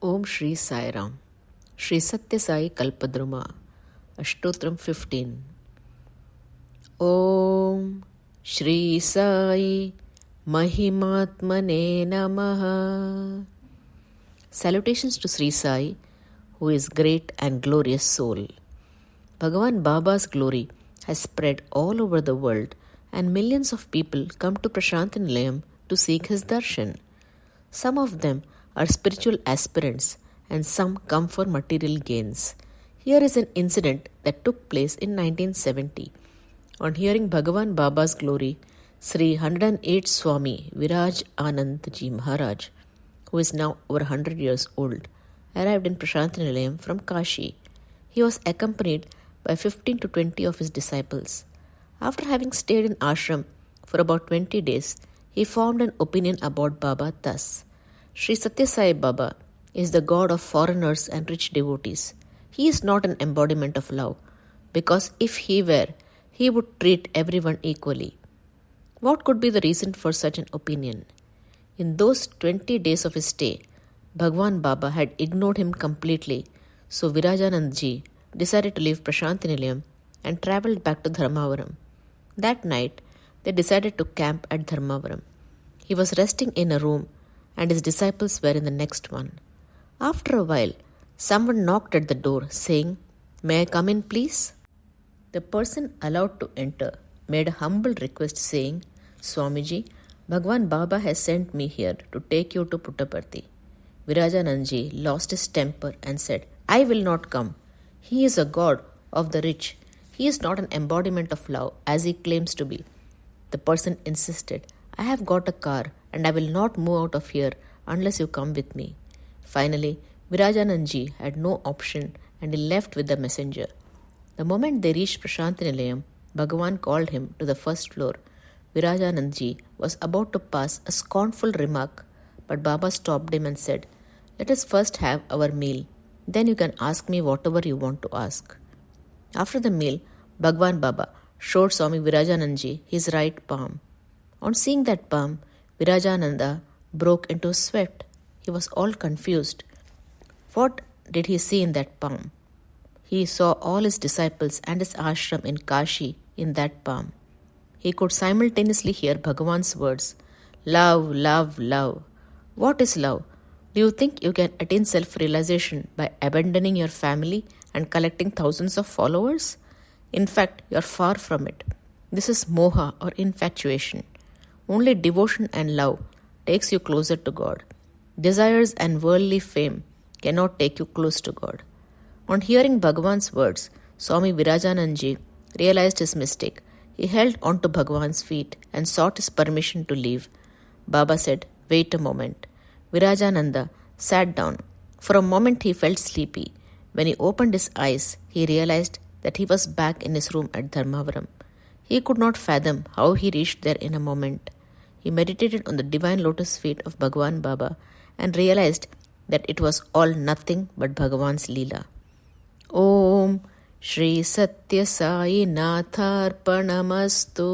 Om Sri Sai Ram. Sri Sathya Sai Kalpadruma. Ashtotram 15. Om Sri Sai Mahimaatmane Namah. Salutations to Sri Sai, who is great and glorious soul. Bhagavan Baba's glory has spread all over the world, and millions of people come to Prashantanilayam to seek his darshan. Some of them are spiritual aspirants and some come for material gains. Here is an incident that took place in 1970. On hearing Bhagavan Baba's glory, Sri 108 Swami Viraj Anandji Maharaj, who is now over 100 years old, arrived in Prashantanilayam from Kashi. He was accompanied by 15 to 20 of his disciples. After having stayed in ashram for about 20 days, he formed an opinion about Baba thus: Sri Sathya Sai Baba is the god of foreigners and rich devotees. He is not an embodiment of love, because if he were, he would treat everyone equally. What could be the reason for such an opinion? In those 20 days of his stay, Bhagavan Baba had ignored him completely, so Virajanandji decided to leave Prashantanilayam and travelled back to Dharmavaram. That night, they decided to camp at Dharmavaram. He was resting in a room and his disciples were in the next one. After a while, someone knocked at the door saying, "May I come in, please?" The person allowed to enter made a humble request saying, "Swamiji, Bhagavan Baba has sent me here to take you to Puttaparthi." Virajanandji lost his temper and said, "I will not come. He is a god of the rich. He is not an embodiment of love as he claims to be." The person insisted, "I have got a car and I will not move out of here unless you come with me." Finally, Virajanandji had no option and he left with the messenger. The moment they reached Prashantanilayam, Bhagavan called him to the first floor. Virajanandji was about to pass a scornful remark, but Baba stopped him and said, "Let us first have our meal. Then you can ask me whatever you want to ask." After the meal, Bhagavan Baba showed Swami Virajanandji his right palm. On seeing that palm, Virajananda broke into a sweat. He was all confused. What did he see in that palm? He saw all his disciples and his ashram in Kashi in that palm. He could simultaneously hear Bhagavan's words, "Love, love, love." What is love? Do you think you can attain self-realization by abandoning your family and collecting thousands of followers? In fact, you are far from it. This is moha or infatuation. Only devotion and love takes you closer to God. Desires and worldly fame cannot take you close to God. On hearing Bhagavan's words, Swami Virajanandji realized his mistake. He held on to Bhagavan's feet and sought his permission to leave. Baba said, "Wait a moment." Virajananda sat down. For a moment he felt sleepy. When he opened his eyes, he realized that he was back in his room at Dharmavaram. He could not fathom how he reached there in a moment. He meditated on the divine lotus feet of Bhagavan Baba and realized that it was all nothing but Bhagavan's Leela. Om Sri Sathya Sai Natharpanamastu.